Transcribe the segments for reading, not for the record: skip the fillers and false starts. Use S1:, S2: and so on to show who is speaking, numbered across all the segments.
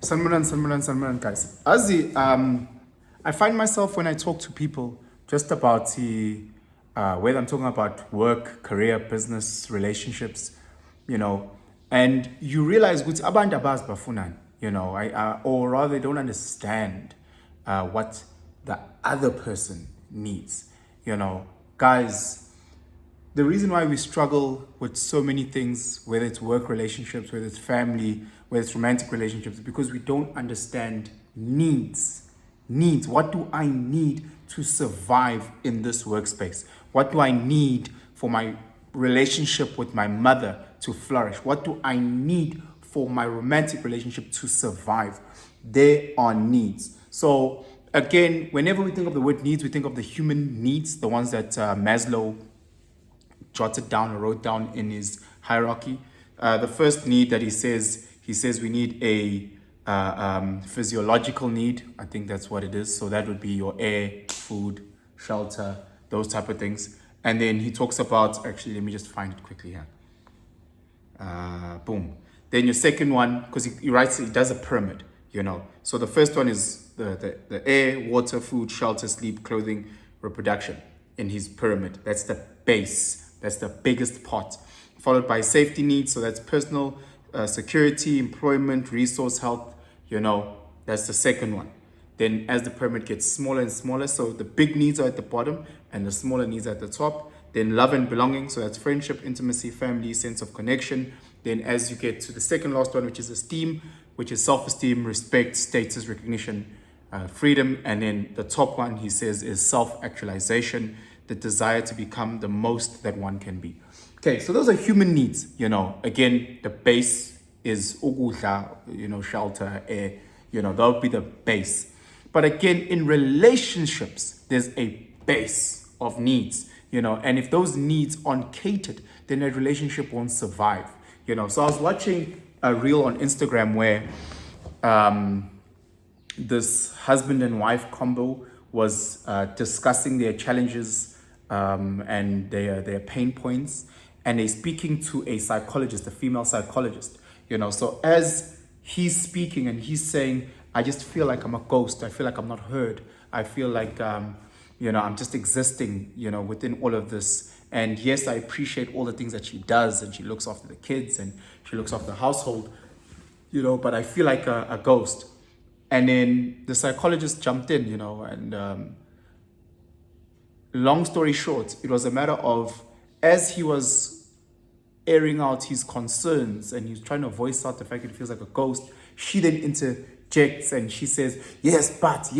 S1: Salman, guys. I find myself when I talk to people just about whether I'm talking about work, career, business, relationships, you know, and you realize which abantu abaz bafunan, or rather they don't understand what the other person needs, guys. The reason why we struggle with so many things, whether it's work relationships, whether it's family, whether it's romantic relationships, is because we don't understand needs. Needs. What do I need to survive in this workspace? What do I need for my relationship with my mother to flourish? What do I need for my romantic relationship to survive? There are needs. So again, whenever we think of the word needs, we think of the human needs, the ones that Maslow jotted down or wrote down in his hierarchy. The first need that he says we need a physiological need. I think that's what it is. So that would be your air, food, shelter, those type of things. And then he talks about, actually, let me just find it quickly here. Boom. Then your second one, because he writes, he does a pyramid, So the first one is the air, water, food, shelter, sleep, clothing, reproduction in his pyramid. That's the base. That's the biggest part, followed by safety needs. So that's personal security, employment, resource, health, that's the second one. Then as the pyramid gets smaller and smaller, so the big needs are at the bottom and the smaller needs are at the top. Then love and belonging. So that's friendship, intimacy, family, sense of connection. Then as you get to the second last one, which is esteem, which is self-esteem, respect, status, recognition, freedom. And then the top one, he says, is self-actualization, the desire to become the most that one can be. Okay, so those are human needs, Again, the base is ukudla, shelter, air, that would be the base. But again, in relationships, there's a base of needs, and if those needs aren't catered, then a relationship won't survive, So I was watching a reel on Instagram where this husband and wife combo was discussing their challenges and their pain points, and they're speaking to a psychologist, a female psychologist, So as he's speaking and he's saying, I just feel like I'm a ghost. I feel like I'm not heard. I feel like, I'm just existing, within all of this. And yes, I appreciate all the things that she does, and she looks after the kids and she looks after the household, but I feel like a ghost. And then the psychologist jumped in, and long story short, it was a matter of, as he was airing out his concerns and he's trying to voice out the fact that he feels like a ghost, she then interjects and she says, yes, but.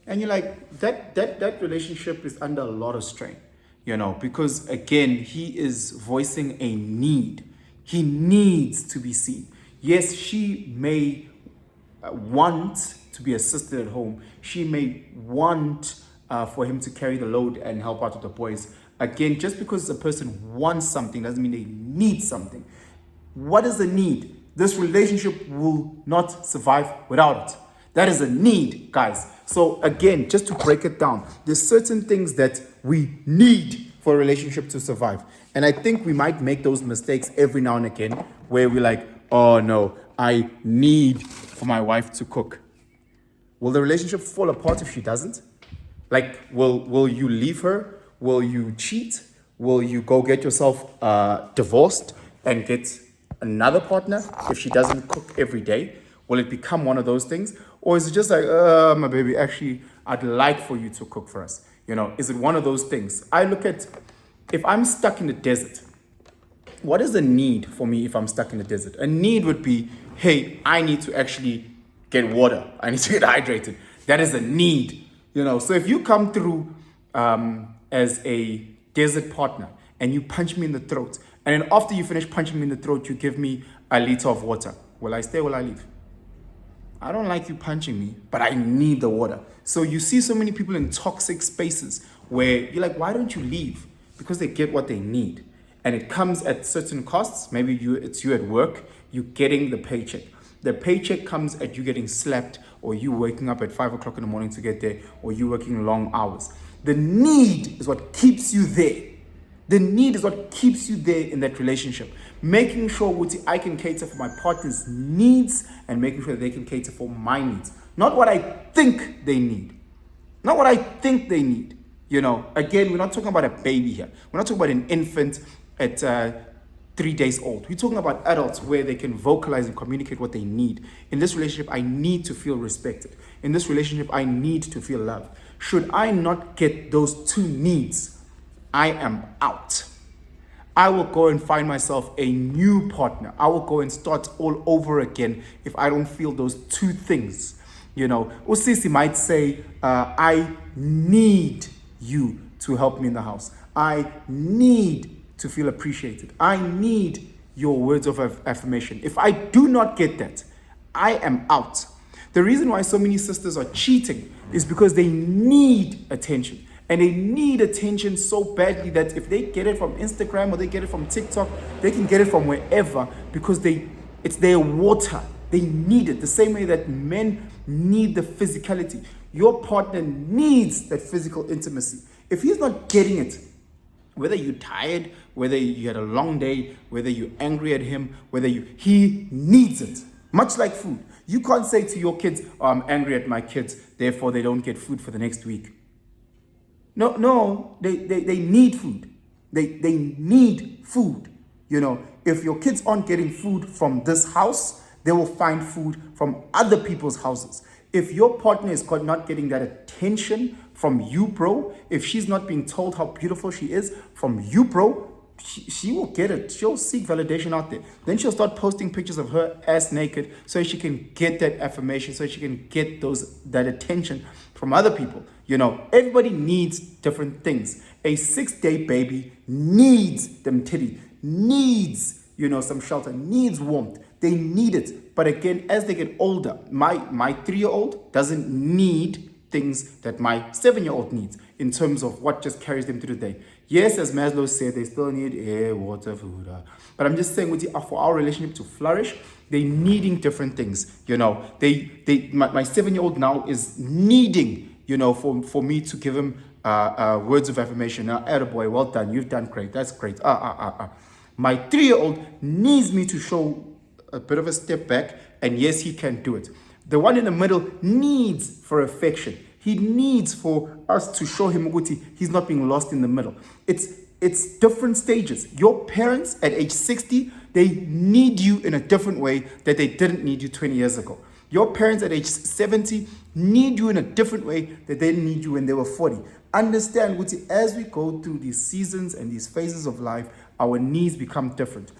S1: And you're like, that relationship is under a lot of strain, because again, he is voicing a need. He needs to be seen. Yes, she may want to be assisted at home. She may want for him to carry the load and help out with the boys. Again, just because a person wants something doesn't mean they need something. What is the need? This relationship will not survive without it. That is a need, guys. So again, just to break it down, there's certain things that we need for a relationship to survive. And I think we might make those mistakes every now and again where we're like, oh no, I need for my wife to cook. Will the relationship fall apart if she doesn't? Like, will you leave her? Will you cheat? Will you go get yourself divorced and get another partner if she doesn't cook every day? Will it become one of those things? Or is it just like, my baby, actually, I'd like for you to cook for us? Is it one of those things? I look at, if I'm stuck in the desert, what is a need for me if I'm stuck in the desert? A need would be, hey, I need to actually get water. I need to get hydrated. That is a need, So if you come through as a desert partner and you punch me in the throat, and then after you finish punching me in the throat, you give me a liter of water, will I stay or will I leave? I don't like you punching me, but I need the water. So you see so many people in toxic spaces where you're like, why don't you leave? Because they get what they need. And it comes at certain costs. Maybe it's you at work, you're getting the paycheck. The paycheck comes at you getting slept, or you waking up at 5 o'clock in the morning to get there, or you working long hours. The need is what keeps you there. The need is what keeps you there in that relationship. Making sure ukuthi I can cater for my partner's needs and making sure they can cater for my needs. Not what I think they need. Not what I think they need. You know, again, we're not talking about a baby here. We're not talking about an infant at 3 days old. We're talking about adults where they can vocalize and communicate what they need. In this relationship, I need to feel respected. In this relationship, I need to feel loved. Should I not get those two needs, I am out. I will go and find myself a new partner. I will go and start all over again if I don't feel those two things. You know, Usisi might say, I need you to help me in the house. I need to feel appreciated. I need your words of affirmation. If I do not get that, I am out. The reason why so many sisters are cheating is because they need attention. And they need attention so badly that if they get it from Instagram or they get it from TikTok, they can get it from wherever because it's their water. They need it the same way that men need the physicality. Your partner needs that physical intimacy. If he's not getting it, whether you're tired, whether you had a long day, whether you're angry at him, he needs it. Much like food. You can't say to your kids, oh, I'm angry at my kids, therefore they don't get food for the next week. No, they need food. They need food. You know, if your kids aren't getting food from this house, they will find food from other people's houses. If your partner is not getting that attention from you, bro, if she's not being told how beautiful she is from you, bro, she will get it. She'll seek validation out there. Then she'll start posting pictures of her ass naked so she can get that affirmation, so she can get that attention from other people. You know, everybody needs different things. A 6-day baby needs them titties, needs, some shelter, needs warmth. They need it. But again, as they get older, my 3-year-old doesn't need things that my 7-year-old needs in terms of what just carries them through the day. Yes, as Maslow said, they still need air, water, food. But I'm just saying, for our relationship to flourish, they're needing different things. My 7-year-old now is needing, for me to give him words of affirmation. Now, attaboy, well done, you've done great, that's great. My 3-year-old needs me to show a bit of a step back, and yes, he can do it. The one in the middle needs for affection. He needs for us to show him he's not being lost in the middle. It's different stages. Your parents at age 60, they need you in a different way that they didn't need you 20 years ago. Your parents at age 70 need you in a different way that they didn't need you when they were 40. Understand, as we go through these seasons and these phases of life, our needs become different.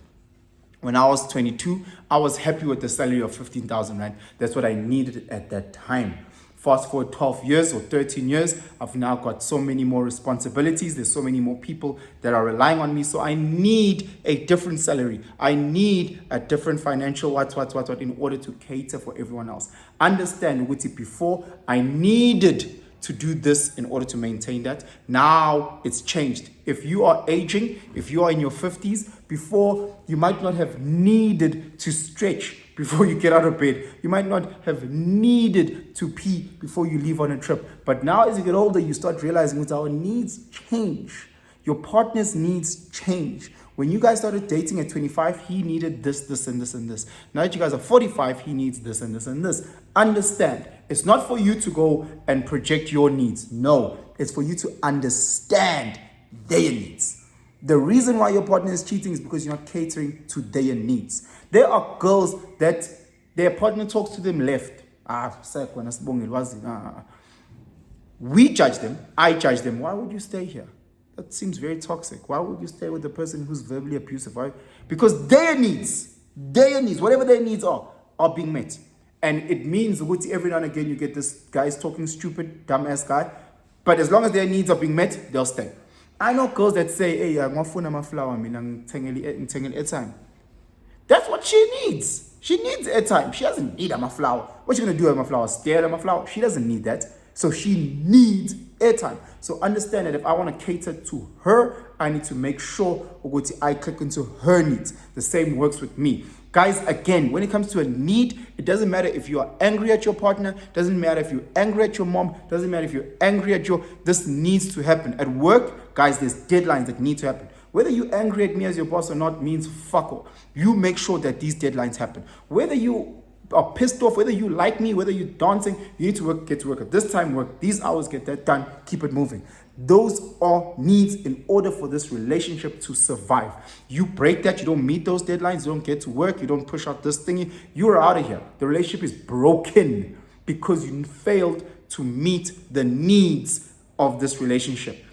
S1: When I was 22, I was happy with the salary of 15,000 Rand. That's what I needed at that time. Fast forward 12 years or 13 years, I've now got so many more responsibilities. There's so many more people that are relying on me. So I need a different salary. I need a different financial what in order to cater for everyone else. Understand, before I needed to do this in order to maintain that. Now it's changed. If you are aging, if you are in your 50s, before you might not have needed to stretch before you get out of bed. You might not have needed to pee before you leave on a trip. But now as you get older, you start realizing that our needs change. Your partner's needs change. When you guys started dating at 25, he needed this, and this, and this. Now that you guys are 45, he needs this, and this, and this. Understand, it's not for you to go and project your needs. No, it's for you to understand their needs. The reason why your partner is cheating is because you're not catering to their needs. There are girls that their partner talks to them left. We judge them. I judge them. Why would you stay here? That seems very toxic. Why would you stay with the person who's verbally abusive? Why? Because their needs, whatever their needs are being met. And it means every now and again you get this guy's talking stupid, dumbass guy. But as long as their needs are being met, they'll stay. I know girls that say, hey, I'm going flower, airtime. That's what she needs. She needs airtime. She doesn't need a flower. What's she going to do with my flower? Stare at my flower? She doesn't need that. So she needs airtime. So understand that if I want to cater to her, I need to make sure I click into her needs. The same works with me. Guys, again, when it comes to a need, it doesn't matter if you are angry at your partner, doesn't matter if you're angry at your mom, doesn't matter if you're angry at this needs to happen. At work, guys, there's deadlines that need to happen. Whether you're angry at me as your boss or not means fuck all. You make sure that these deadlines happen. Whether you are pissed off, whether you like me, whether you're dancing, you need to work, get to work at this time, work these hours, get that done, keep it moving. Those are needs in order for this relationship to survive. You break that, you don't meet those deadlines, you don't get to work, you don't push out this thingy, you're out of here. The relationship is broken because you failed to meet the needs of this relationship.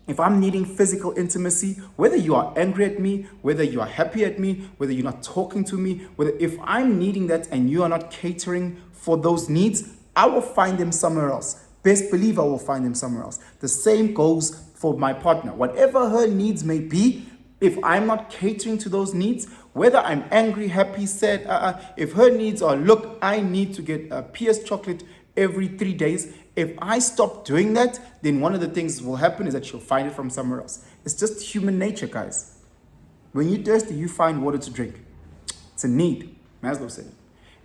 S1: If I'm needing physical intimacy, whether you are angry at me, whether you are happy at me, whether you're not talking to me, whether if I'm needing that and you are not catering for those needs, I will find them somewhere else. Best believe I will find them somewhere else. The same goes for my partner. Whatever her needs may be, if I'm not catering to those needs, whether I'm angry, happy, sad, if her needs are, look, I need to get a PS chocolate every 3 days. If I stop doing that, then one of the things will happen is that she'll find it from somewhere else. It's just human nature, guys. When you're thirsty, you find water to drink. It's a need. Maslow said it.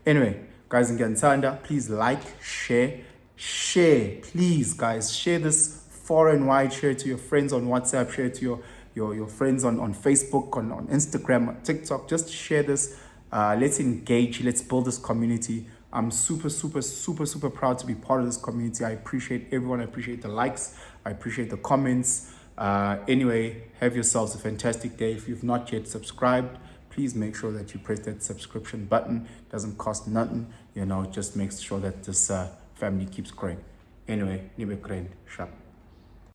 S1: Anyway, guys, in Gansanda, please like, share. Please, guys, share this far and wide. Share it to your friends on WhatsApp. Share it to your friends on Facebook, on Instagram, on TikTok. Just share this. Let's engage. Let's build this community. I'm super proud to be part of this community. I appreciate everyone. I appreciate the likes. I appreciate the comments. Anyway, have yourselves a fantastic day. If you've not yet subscribed, please make sure that you press that subscription button. It doesn't cost nothing. Just makes sure that this family keeps growing. Anyway, Nibe Crane, sharp.